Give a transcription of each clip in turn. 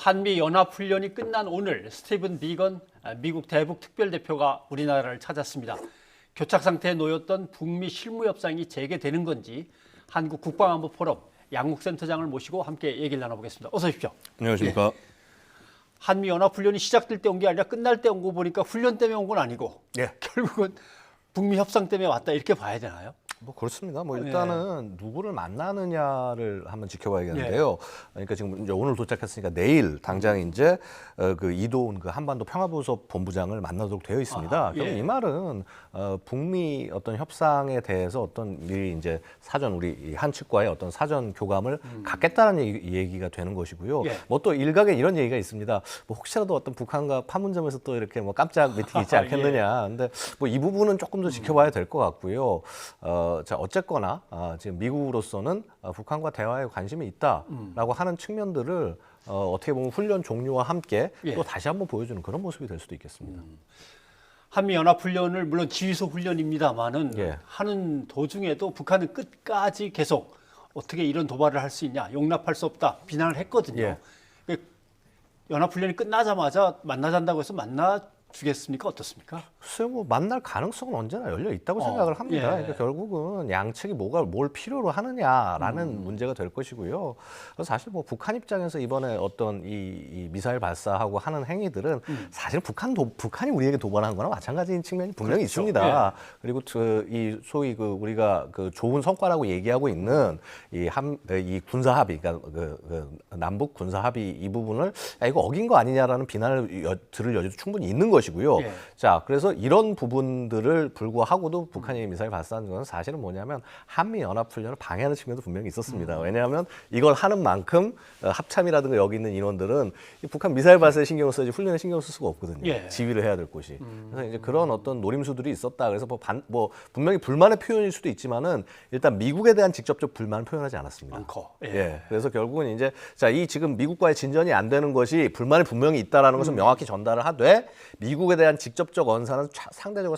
한미 연합훈련이 끝난 오늘 스티븐 비건 미국 대북 특별대표가 우리나라를 찾았습니다. 교착 상태에 놓였던 북미 실무 협상이 재개되는 건지 한국 국방안보 포럼 양국센터장을 모시고 함께 얘기를 나눠보겠습니다. 어서 오십시오. 안녕하십니까. 한미 연합훈련이 시작될 때 온 게 아니라 끝날 때 온 거 보니까 훈련 때문에 온 건 아니고 결국은 북미 협상 때문에 왔다 이렇게 봐야 되나요? 뭐 그렇습니다. 뭐 일단은 누구를 만나느냐를 한번 지켜봐야겠는데요. 그러니까 지금 이제 오늘 도착했으니까 내일 당장 이제 그 이도훈 그 한반도 평화부서 본부장을 만나도록 되어 있습니다. 그럼 이 말은 북미 어떤 협상에 대해서 어떤 미리 이제 사전 우리 한 측과의 어떤 사전 교감을 갖겠다는 얘기가 되는 것이고요. 뭐 또 일각에 이런 얘기가 있습니다. 뭐 혹시라도 어떤 북한과 판문점에서 또 이렇게 뭐 깜짝 미팅이 있지 않겠느냐. 근데 뭐 이 부분은 조금 더 지켜봐야 될 것 같고요. 자 어쨌거나 지금 미국으로서는 북한과 대화에 관심이 있다라고 하는 측면들을 어떻게 보면 훈련 종료와 함께 또 다시 한번 보여주는 그런 모습이 될 수도 있겠습니다. 한미 연합훈련을 물론 지휘소 훈련입니다만은 하는 도중에도 북한은 끝까지 계속 어떻게 이런 도발을 할 수 있냐, 용납할 수 없다 비난을 했거든요. 연합훈련이 끝나자마자 만나잔다고 해서 만나주겠습니까? 어떻습니까? 글쎄요, 뭐 만날 가능성은 언제나 열려 있다고 생각을 합니다. 그러니까 결국은 양측이 뭘 필요로 하느냐라는 문제가 될 것이고요. 그래서 사실 뭐 북한 입장에서 이번에 어떤 이 미사일 발사하고 하는 행위들은 사실 북한이 우리에게 도발한 거나 마찬가지인 측면이 분명히 있습니다. 그리고 이 소위 그 우리가 그 좋은 성과라고 얘기하고 있는 이 군사 합의, 그러니까 그 남북 군사 합의 이 부분을 야, 이거 어긴 거 아니냐라는 비난을 들을 여지도 충분히 있는 것이고요. 자, 그래서 이런 부분들을 불구하고도 북한이 미사일 발사한 것은 사실은 뭐냐면 한미 연합훈련을 방해하는 측면도 분명히 있었습니다. 왜냐하면 이걸 하는 만큼 합참이라든가 여기 있는 인원들은 이 북한 미사일 발사에 신경을 써야지 훈련에 신경을 쓸 수가 없거든요. 지휘를 해야 될 곳이. 그래서 이제 그런 어떤 노림수들이 있었다. 그래서 뭐 분명히 불만의 표현일 수도 있지만은 일단 미국에 대한 직접적 불만을 표현하지 않았습니다. 그래서 결국은 이제 자, 이 지금 미국과의 진전이 안 되는 것이 불만이 분명히 있다라는 것을 명확히 전달을 하되 미국에 대한 직접적 언사는 상대적으로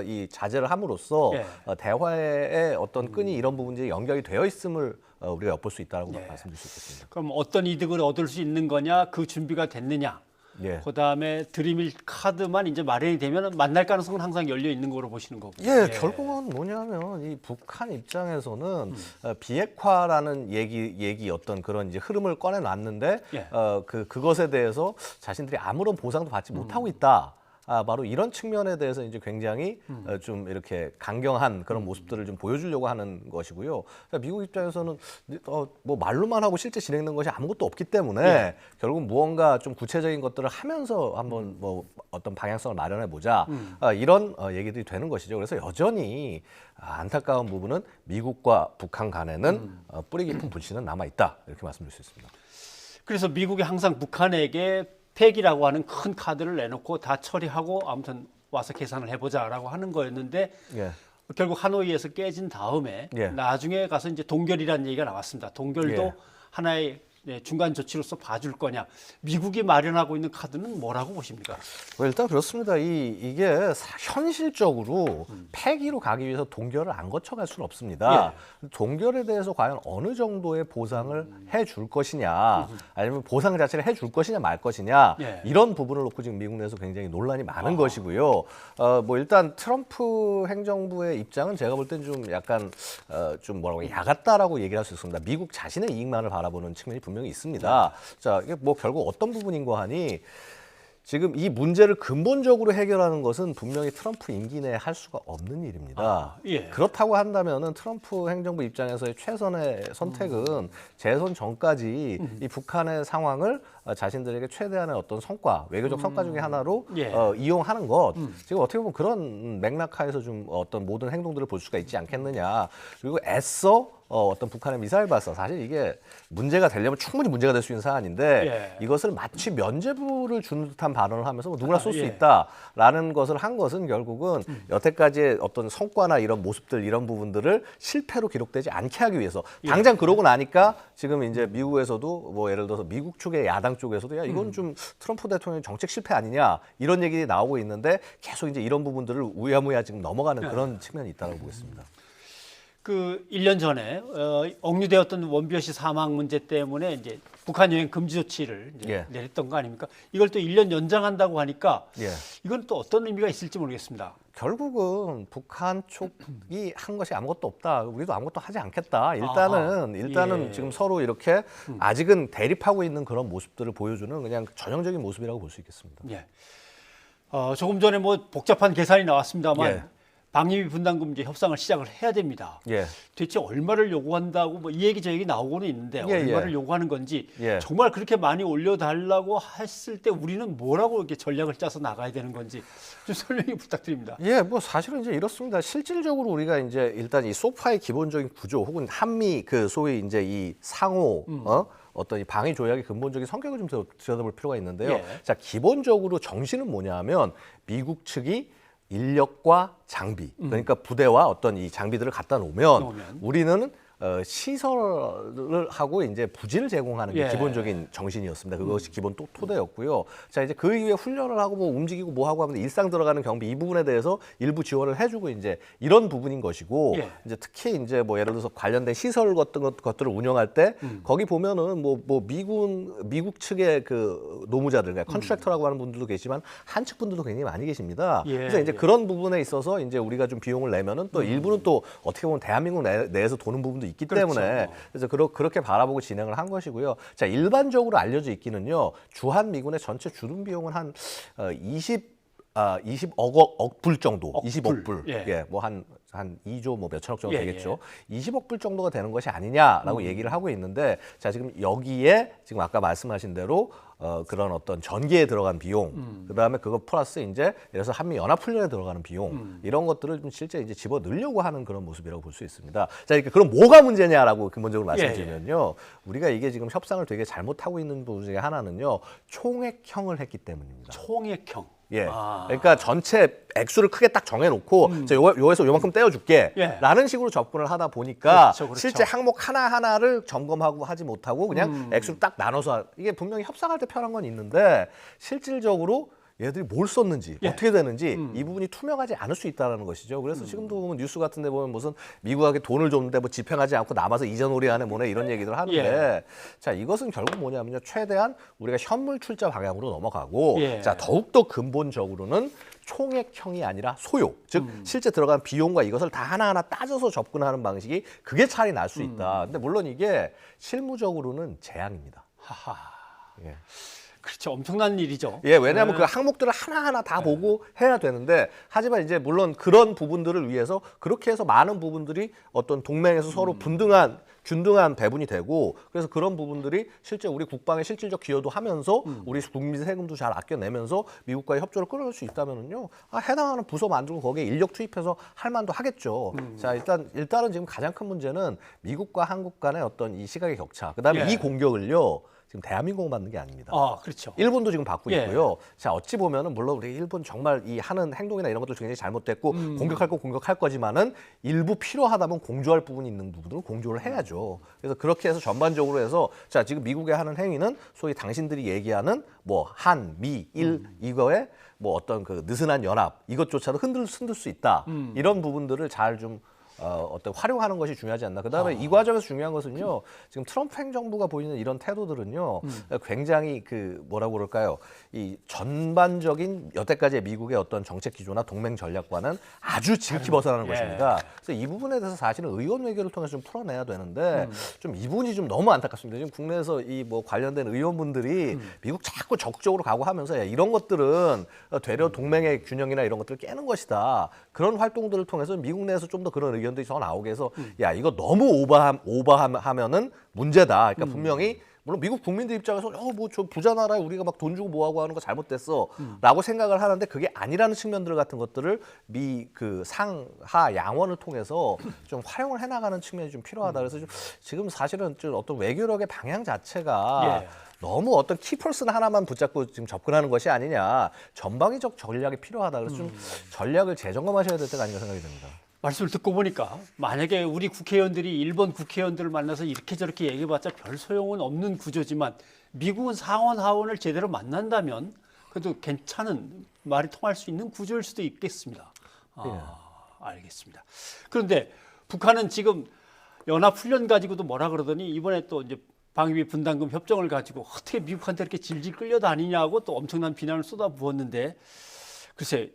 이 자제를 함으로써 대화의 어떤 끈이 이런 부분들이 연결이 되어 있음을 우리가 엿볼 수 있다고 말씀드릴 수 있겠습니다. 그럼 어떤 이득을 얻을 수 있는 거냐, 그 준비가 됐느냐. 그다음에 들이밀 카드만 이제 마련이 되면 만날 가능성은 항상 열려 있는 거로 보시는 거고. 결국은 뭐냐면 이 북한 입장에서는 비핵화라는 얘기 어떤 그런 이제 흐름을 꺼내 놨는데 그것에 대해서 자신들이 아무런 보상도 받지 못하고 있다. 바로 이런 측면에 대해서 이제 굉장히 좀 이렇게 강경한 그런 모습들을 좀 보여주려고 하는 것이고요. 그러니까 미국 입장에서는 뭐 말로만 하고 실제 진행된 것이 아무것도 없기 때문에 결국 무언가 좀 구체적인 것들을 하면서 한번 뭐 어떤 방향성을 마련해 보자 이런 얘기들이 되는 것이죠. 그래서 여전히 안타까운 부분은 미국과 북한 간에는 뿌리 깊은 불신은 남아 있다 이렇게 말씀드릴 수 있습니다. 그래서 미국이 항상 북한에게 팩이라고 하는 큰 카드를 내놓고 다 처리하고 아무튼 와서 계산을 해보자라고 하는 거였는데 결국 하노이에서 깨진 다음에 나중에 가서 이제 동결이라는 얘기가 나왔습니다. 동결도 하나의 중간 조치로서 봐줄 거냐. 미국이 마련하고 있는 카드는 뭐라고 보십니까? 일단 그렇습니다. 이게 현실적으로 폐기로 가기 위해서 동결을 안 거쳐갈 수는 없습니다. 동결에 대해서 과연 어느 정도의 보상을 해줄 것이냐, 아니면 보상 자체를 해줄 것이냐 말 것이냐 이런 부분을 놓고 지금 미국 내에서 굉장히 논란이 많은 것이고요. 뭐 일단 트럼프 행정부의 입장은 제가 볼 땐 좀 약간 좀 뭐라고 야같다라고 얘기를 할 수 있습니다. 미국 자신의 이익만을 바라보는 측면이 분명히 있습니다. 자, 이게 뭐 결국 어떤 부분인가 하니 지금 이 문제를 근본적으로 해결하는 것은 분명히 트럼프 임기 내에 할 수가 없는 일입니다. 그렇다고 한다면은 트럼프 행정부 입장에서의 최선의 선택은 재선 전까지 이 북한의 상황을 자신들에게 최대한의 어떤 성과, 외교적 성과 중에 하나로 이용하는 것. 지금 어떻게 보면 그런 맥락하에서 좀 어떤 모든 행동들을 볼 수가 있지 않겠느냐. 그리고 애써 어떤 북한의 미사일 발사, 사실 이게 문제가 되려면 충분히 문제가 될 수 있는 사안인데 이것을 마치 면죄부를 주는 듯한 발언을 하면서 뭐 누구나 쏠 수 있다라는 것을 한 것은 결국은 여태까지의 어떤 성과나 이런 모습들 이런 부분들을 실패로 기록되지 않게 하기 위해서 당장 그러고 나니까 지금 이제 미국에서도 뭐 예를 들어서 미국 측의 야당 쪽에서도 야 이건 좀 트럼프 대통령 정책 실패 아니냐 이런 얘기들이 나오고 있는데 계속 이제 이런 부분들을 우야무야 지금 넘어가는 그런 측면이 있다고 보겠습니다. 그 1년 전에 억류되었던 원비어 씨 사망 문제 때문에 이제 북한 여행 금지 조치를 이제 예. 내렸던 거 아닙니까? 이걸 또 1년 연장한다고 하니까 예. 이건 또 어떤 의미가 있을지 모르겠습니다. 결국은 북한 쪽이 한 것이 아무것도 없다. 우리도 아무것도 하지 않겠다. 일단은 예. 지금 서로 이렇게 아직은 대립하고 있는 그런 모습들을 보여주는 그냥 전형적인 모습이라고 볼 수 있겠습니다. 예. 조금 전에 뭐 복잡한 계산이 나왔습니다만 예. 방위비 분담 금지 협상을 시작을 해야 됩니다. 예. 대체 얼마를 요구한다고 뭐 이 얘기 저 얘기 나오고는 있는데 얼마를 요구하는 건지 예. 정말 그렇게 많이 올려달라고 했을 때 우리는 뭐라고 이렇게 전략을 짜서 나가야 되는 건지 좀 설명이 부탁드립니다. 예, 뭐 사실은 이제 이렇습니다. 실질적으로 우리가 이제 일단 이 소파의 기본적인 구조 혹은 한미 그 소위 이제 이 상호 어떤 이 방위 조약의 근본적인 성격을 좀 들여다볼 필요가 있는데요. 예. 자, 기본적으로 정신은 뭐냐면 미국 측이 인력과 장비, 그러니까 부대와 어떤 이 장비들을 갖다 놓으면 우리는 시설을 하고 이제 부지를 제공하는 게 예. 기본적인 정신이었습니다. 그것이 기본 토대였고요. 자, 이제 그 이후에 훈련을 하고 뭐 움직이고 뭐 하고 하면 일상 들어가는 경비 이 부분에 대해서 일부 지원을 해주고 이제 이런 부분인 것이고 예. 이제 특히 이제 뭐 예를 들어서 관련된 시설 같은 것들을 운영할 때 거기 보면은 뭐 미국 측의 그 노무자들, 그러니까 컨트랙터라고 하는 분들도 계시지만 한측 분들도 굉장히 많이 계십니다. 예. 그래서 이제 그런 부분에 있어서 이제 우리가 좀 비용을 내면은 또 일부는 또 어떻게 보면 대한민국 내에서 도는 부분도 있기 그렇죠. 때문에 그래서 그렇게 바라보고 진행을 한 것이고요. 자, 일반적으로 알려져 있기는요. 주한 미군의 전체 주둔 비용은 한 20억 불 정도, 20억 불. 예. 뭐 한 2조 뭐 몇천억 정도 예, 되겠죠. 20억 불 정도가 되는 것이 아니냐라고 얘기를 하고 있는데 자, 지금 여기에 지금 아까 말씀하신 대로 그런 어떤 전기에 들어간 비용, 그다음에 그거 플러스 이제 예를 들어서 한미 연합 훈련에 들어가는 비용 이런 것들을 좀 실제 이제 집어 넣으려고 하는 그런 모습이라고 볼 수 있습니다. 자, 그러니까 그럼 뭐가 문제냐라고 근본적으로 말씀드리면요. 우리가 이게 지금 협상을 되게 잘못하고 있는 부분 중에 하나는요. 총액형을 했기 때문입니다. 총액형. 예. 그러니까 전체 액수를 크게 딱 정해놓고 자, 요에서 요만큼 떼어줄게 예. 라는 식으로 접근을 하다 보니까 그렇죠. 실제 항목 하나하나를 점검하고 하지 못하고 그냥 액수를 딱 나눠서 이게 분명히 협상할 때 편한 건 있는데 실질적으로 얘들이 뭘 썼는지 어떻게 되는지 이 부분이 투명하지 않을 수 있다는 것이죠. 그래서 지금도 보면 뉴스 같은 데 보면 무슨 미국에게 돈을 줬는데 뭐 집행하지 않고 남아서 이자놀이하네 뭐네 이런 얘기들 하는데 자, 이것은 결국 뭐냐면요. 최대한 우리가 현물 출자 방향으로 넘어가고 자, 더욱더 근본적으로는 총액형이 아니라 소요, 즉 실제 들어간 비용과 이것을 다 하나하나 따져서 접근하는 방식이 그게 차이 날 수 있다. 근데 물론 이게 실무적으로는 재앙입니다. 하하. 예. 그렇죠. 엄청난 일이죠. 예, 왜냐하면 그 항목들을 하나하나 다 보고 해야 되는데 하지만 이제 물론 그런 부분들을 위해서 그렇게 해서 많은 부분들이 어떤 동맹에서 서로 균등한 배분이 되고 그래서 그런 부분들이 실제 우리 국방의 실질적 기여도 하면서 우리 국민 세금도 잘 아껴내면서 미국과의 협조를 끌어낼 수 있다면은요. 해당하는 부서 만들고 거기에 인력 투입해서 할 만도 하겠죠. 자, 일단은 지금 가장 큰 문제는 미국과 한국 간의 어떤 이 시각의 격차. 그다음에 이 공격을요. 지금 대한민국만 받는 게 아닙니다. 그렇죠. 일본도 지금 받고 있고요. 자, 어찌 보면은 물론 우리 일본 정말 이 하는 행동이나 이런 것들 굉장히 잘못됐고 공격할 거 공격할 거지만은 일부 필요하다면 공조할 부분이 있는 부분들은 공조를 해야죠. 그래서 그렇게 해서 전반적으로 해서 자, 지금 미국의 하는 행위는 소위 당신들이 얘기하는 뭐 한, 미, 일 이거에 뭐 어떤 그 느슨한 연합 이것조차도 흔들 수 있다. 이런 부분들을 잘 좀 어떤 활용하는 것이 중요하지 않나. 그다음에 이 과정에서 중요한 것은요. 지금 트럼프 행정부가 보이는 이런 태도들은요. 굉장히 그 뭐라고 그럴까요? 이 전반적인 여태까지의 미국의 어떤 정책 기조나 동맹 전략과는 아주 지극히 벗어나는 것입니다. 그래서 이 부분에 대해서 사실은 의원 외교를 통해서 좀 풀어내야 되는데 좀 이 부분이 좀 너무 안타깝습니다. 지금 국내에서 이 뭐 관련된 의원분들이 미국 자꾸 적극적으로 가고 하면서 야, 이런 것들은 되려 동맹의 균형이나 이런 것들을 깨는 것이다. 그런 활동들을 통해서 미국 내에서 좀 더 그런 의견들이 더 나오게 해서 야, 이거 너무 오버하면은 문제다. 그러니까 분명히 물론 미국 국민들 입장에서 뭐 저 부자 나라에 우리가 막 돈 주고 뭐하고 하는 거 잘못됐어라고 생각을 하는데 그게 아니라는 측면들 같은 것들을 그 상하 양원을 통해서 좀 활용을 해나가는 측면이 좀 필요하다. 그래서 좀 지금 사실은 좀 어떤 외교력의 방향 자체가 너무 어떤 키퍼슨 하나만 붙잡고 지금 접근하는 것이 아니냐. 전방위적 전략이 필요하다. 그래서 좀 전략을 재점검하셔야 될 때가 아닌가 생각이 듭니다. 말씀을 듣고 보니까 만약에 우리 국회의원들이 일본 국회의원들을 만나서 이렇게 저렇게 얘기해봤자 별 소용은 없는 구조지만 미국은 상원 하원을 제대로 만난다면 그래도 괜찮은 말이 통할 수 있는 구조일 수도 있겠습니다. 알겠습니다. 그런데 북한은 지금 연합훈련 가지고도 뭐라 그러더니 이번에 또 이제 방위비 분담금 협정을 가지고 어떻게 미국한테 이렇게 질질 끌려다니냐고 또 엄청난 비난을 쏟아부었는데 글쎄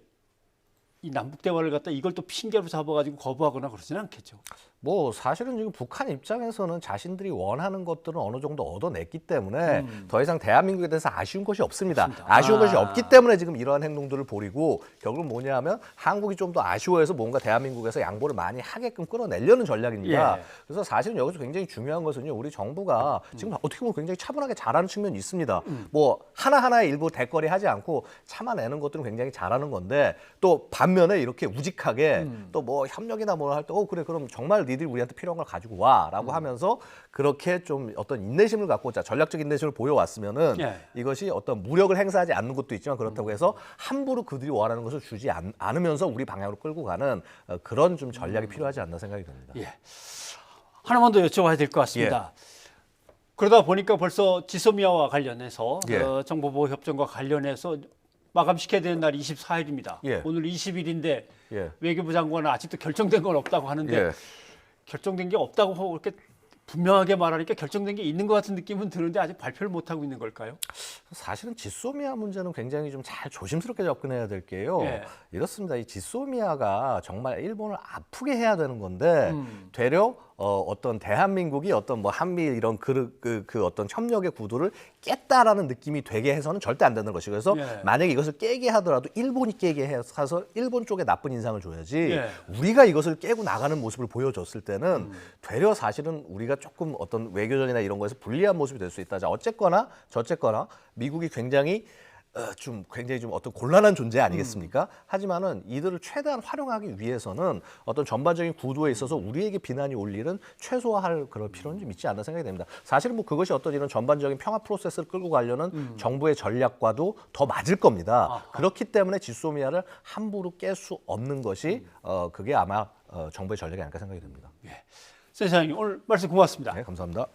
이 남북 대화를 갖다 이걸 또 핑계로 잡아가지고 거부하거나 그러지는 않겠죠. 뭐 사실은 지금 북한 입장에서는 자신들이 원하는 것들은 어느 정도 얻어냈기 때문에 더 이상 대한민국에 대해서 아쉬운 것이 없습니다. 아쉬운 것이 없기 때문에 지금 이러한 행동들을 벌이고 결국은 뭐냐면 한국이 좀 더 아쉬워해서 뭔가 대한민국에서 양보를 많이 하게끔 끌어내려는 전략입니다. 예. 그래서 사실은 여기서 굉장히 중요한 것은요. 우리 정부가 지금 어떻게 보면 굉장히 차분하게 잘하는 측면이 있습니다. 뭐 하나하나의 일부 대거리 하지 않고 참아내는 것들은 굉장히 잘하는 건데 또 반면에 이렇게 우직하게 또 뭐 협력이나 뭐 할 때 그래 그럼 정말 니들이 우리한테 필요한 걸 가지고 와라고 하면서 그렇게 좀 어떤 인내심을 갖고 전략적 인내심을 보여왔으면은 예. 이것이 어떤 무력을 행사하지 않는 것도 있지만 그렇다고 해서 함부로 그들이 원하는 것을 주지 않으면서 우리 방향으로 끌고 가는 그런 좀 전략이 필요하지 않나 생각이 듭니다. 예. 하나만 더 여쭤봐야 될 것 같습니다. 그러다 보니까 벌써 지소미아와 관련해서 예. 정보보호 협정과 관련해서 마감시켜야 되는 날이 24일입니다. 예. 오늘 20일인데 예. 외교부 장관은 아직도 결정된 건 없다고 하는데 예. 결정된 게 없다고 이렇게 분명하게 말하니까 결정된 게 있는 것 같은 느낌은 드는데 아직 발표를 못 하고 있는 걸까요? 사실은 지소미아 문제는 굉장히 좀 잘 조심스럽게 접근해야 될 게요. 예. 이렇습니다. 이 지소미아가 정말 일본을 아프게 해야 되는 건데 되려 어떤 대한민국이 어떤 뭐 한미 이런 그 어떤 협력의 구도를 깼다라는 느낌이 되게 해서는 절대 안 되는 것이고 그래서 예. 만약에 이것을 깨게 하더라도 일본이 깨게 해서 일본 쪽에 나쁜 인상을 줘야지 예. 우리가 이것을 깨고 나가는 모습을 보여줬을 때는 되려 사실은 우리가 조금 어떤 외교전이나 이런 거에서 불리한 모습이 될 수 있다. 자, 어쨌거나 저쨌거나 미국이 굉장히 굉장히 좀 어떤 곤란한 존재 아니겠습니까? 하지만은 이들을 최대한 활용하기 위해서는 어떤 전반적인 구도에 있어서 우리에게 비난이 올 일은 최소화할 그런 필요는 좀 있지 않나 생각이 됩니다. 사실은 뭐 그것이 어떤 이런 전반적인 평화 프로세스를 끌고 가려는 정부의 전략과도 더 맞을 겁니다. 그렇기 때문에 지소미아를 함부로 깰 수 없는 것이 그게 아마 정부의 전략이 아닐까 생각이 듭니다. 센터장님 오늘 말씀 고맙습니다. 네, 감사합니다.